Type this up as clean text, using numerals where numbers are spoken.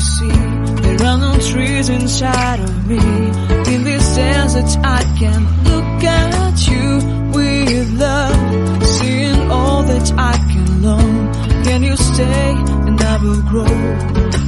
see there are no trees inside of me. In this desert I can look at you with love, seeing all that I can learn. Can you stay and I will grow?